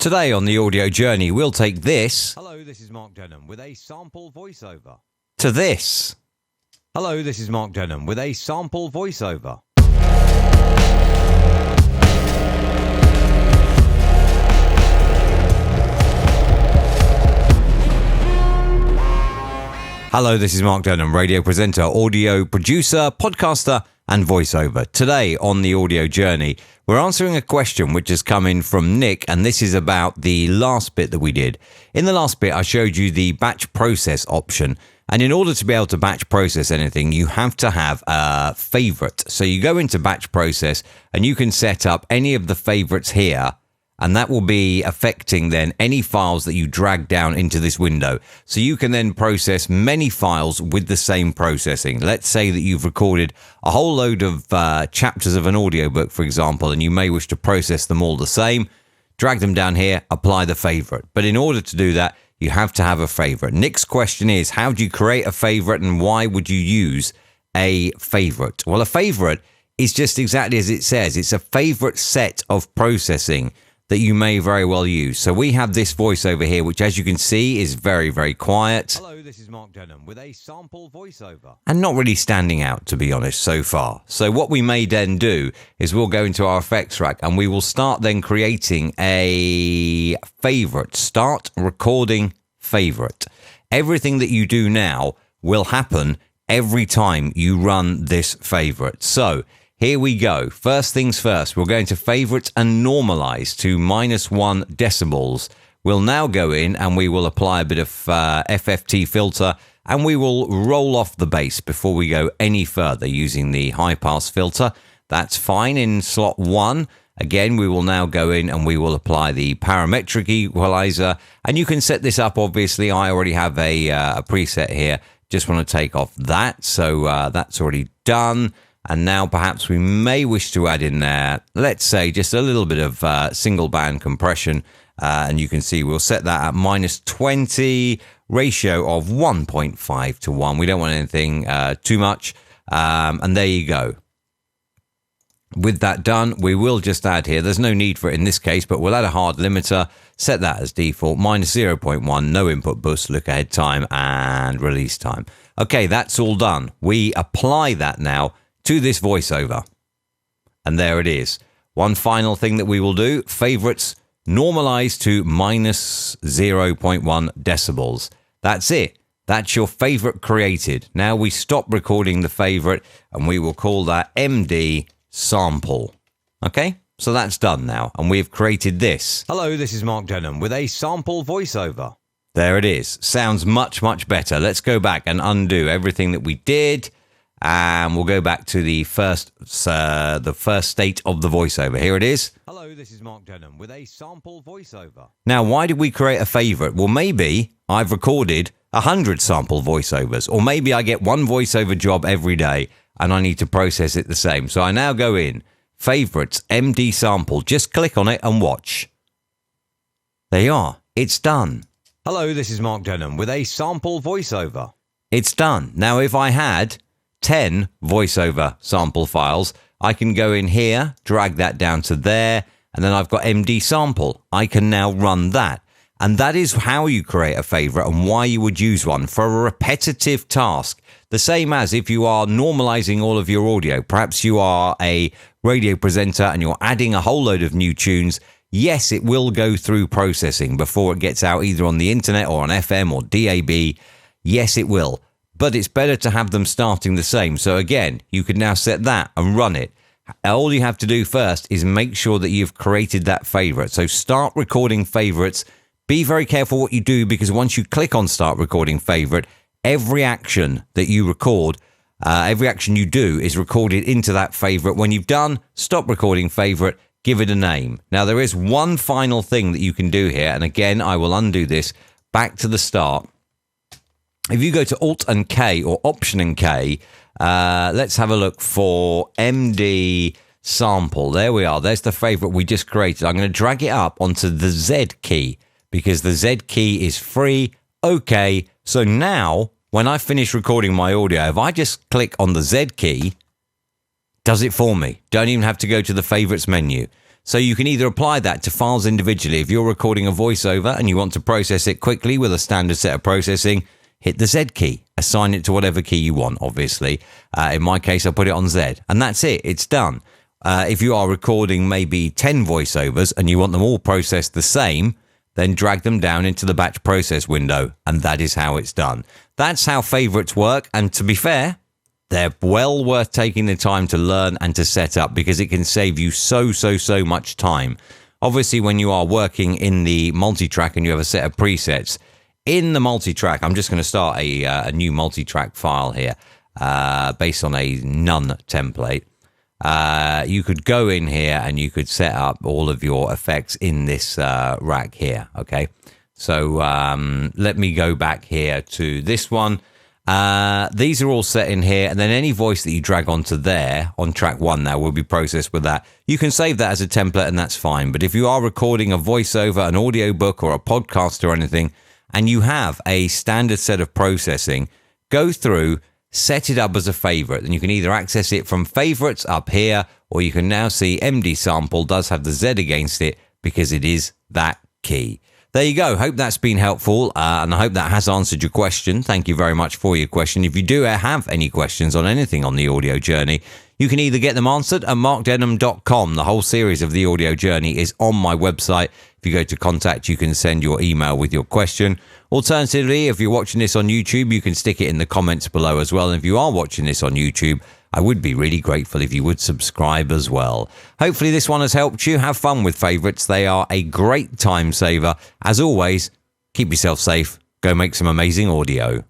Today on the audio journey, we'll take this. Hello, this is Mark Denham with a sample voiceover. To this. Hello, this is Mark Denham with a sample voiceover. Hello, this is Mark Denham, radio presenter, audio producer, podcaster, and voiceover. Today on the audio journey, we're answering a question which has come in from Nick, and this is about the last bit that we did. In the last bit, I showed you the batch process option, and in order to be able to batch process anything, you have to have a favorite. So you go into batch process, and you can set up any of the favorites here, and that will be affecting then any files that you drag down into this window. So you can then process many files with the same processing. Let's say that you've recorded a whole load of chapters of an audiobook, for example, and you may wish to process them all the same. Drag them down here, apply the favorite. But in order to do that, you have to have a favorite. Nick's question is, how do you create a favorite and why would you use a favorite? Well, a favorite is just exactly as it says. It's a favorite set of processing that you may very well use. So we have this voiceover here, which as you can see is very, very quiet. Hello, this is Mark Denham with a sample voiceover. And not really standing out, to be honest, so far. So what we may then do is we'll go into our effects rack and we will start then creating a favorite. Start recording favorite. Everything that you do now will happen every time you run this favorite. So here we go. First things first, we're going to favorites and normalize to -1 decibels. We'll now go in and we will apply a bit of FFT filter and we will roll off the bass before we go any further using the high pass filter. That's fine in slot 1. Again, we will now go in and we will apply the parametric equalizer. And you can set this up, obviously. I already have a preset here. Just want to take off that. So that's already done. And now perhaps we may wish to add in there, let's say, just a little bit of single band compression. And you can see we'll set that at -20, ratio of 1.5 to 1. We don't want anything too much. And there you go. With that done, we will just add here. There's no need for it in this case, but we'll add a hard limiter. Set that as default, -0.1, no input boost, look ahead time, and release time. Okay, that's all done. We apply that now to this voiceover. And there it is. One final thing that we will do, favorites normalize to -0.1 decibels. That's it. That's your favorite created. Now we stop recording the favorite and we will call that MD sample. Okay? So that's done now. And we've created this. Hello, this is Mark Denham with a sample voiceover. There it is. Sounds much, much better. Let's go back and undo everything that we did. And we'll go back to the first state of the voiceover. Here it is. Hello, this is Mark Denham with a sample voiceover. Now, why did we create a favorite? Well, maybe I've recorded 100 sample voiceovers, or maybe I get one voiceover job every day and I need to process it the same. So I now go in, favorites, MD sample, just click on it and watch. There you are. It's done. Hello, this is Mark Denham with a sample voiceover. It's done. Now, if I had 10 voiceover sample files, I can go in here, drag that down to there, and then I've got MD sample. I can now run that. And that is how you create a favorite and why you would use one for a repetitive task. The same as if you are normalizing all of your audio. Perhaps you are a radio presenter and you're adding a whole load of new tunes. Yes, it will go through processing before it gets out either on the internet or on FM or DAB. Yes, it will. But it's better to have them starting the same. So again, you can now set that and run it. All you have to do first is make sure that you've created that favorite. So start recording favorites. Be very careful what you do, because once you click on start recording favorite, every action that you record, every action you do is recorded into that favorite. When you've done, stop recording favorite, give it a name. Now there is one final thing that you can do here. And again, I will undo this back to the start. If you go to Alt and K or Option and K, let's have a look for MD sample. There we are. There's the favorite we just created. I'm going to drag it up onto the Z key because the Z key is free. Okay. So now when I finish recording my audio, if I just click on the Z key, does it for me. Don't even have to go to the favorites menu. So you can either apply that to files individually. If you're recording a voiceover and you want to process it quickly with a standard set of processing, hit the Z key. Assign it to whatever key you want, obviously. In my case, I put it on Z. And that's it. It's done. If you are recording maybe 10 voiceovers and you want them all processed the same, then drag them down into the batch process window. And that is how it's done. That's how favorites work. And to be fair, they're well worth taking the time to learn and to set up because it can save you so much time. Obviously, when you are working in the multi-track and you have a set of presets, in the multi-track, I'm just going to start a new multi-track file here based on a none template. You could go in here and you could set up all of your effects in this rack here, okay? So let me go back here to this one. These are all set in here, and then any voice that you drag onto there on track 1 now will be processed with that. You can save that as a template and that's fine, but if you are recording a voiceover, an audiobook or a podcast or anything, and you have a standard set of processing, go through, set it up as a favorite, and you can either access it from favorites up here, or you can now see MD sample does have the Z against it because it is that key. There you go. Hope that's been helpful, and I hope that has answered your question. Thank you very much for your question. If you do have any questions on anything on the audio journey, you can either get them answered at markdenham.com. The whole series of the audio journey is on my website. If you go to contact, you can send your email with your question. Alternatively, if you're watching this on YouTube, you can stick it in the comments below as well. And if you are watching this on YouTube, I would be really grateful if you would subscribe as well. Hopefully this one has helped you. Have fun with favorites. They are a great time saver. As always, keep yourself safe. Go make some amazing audio.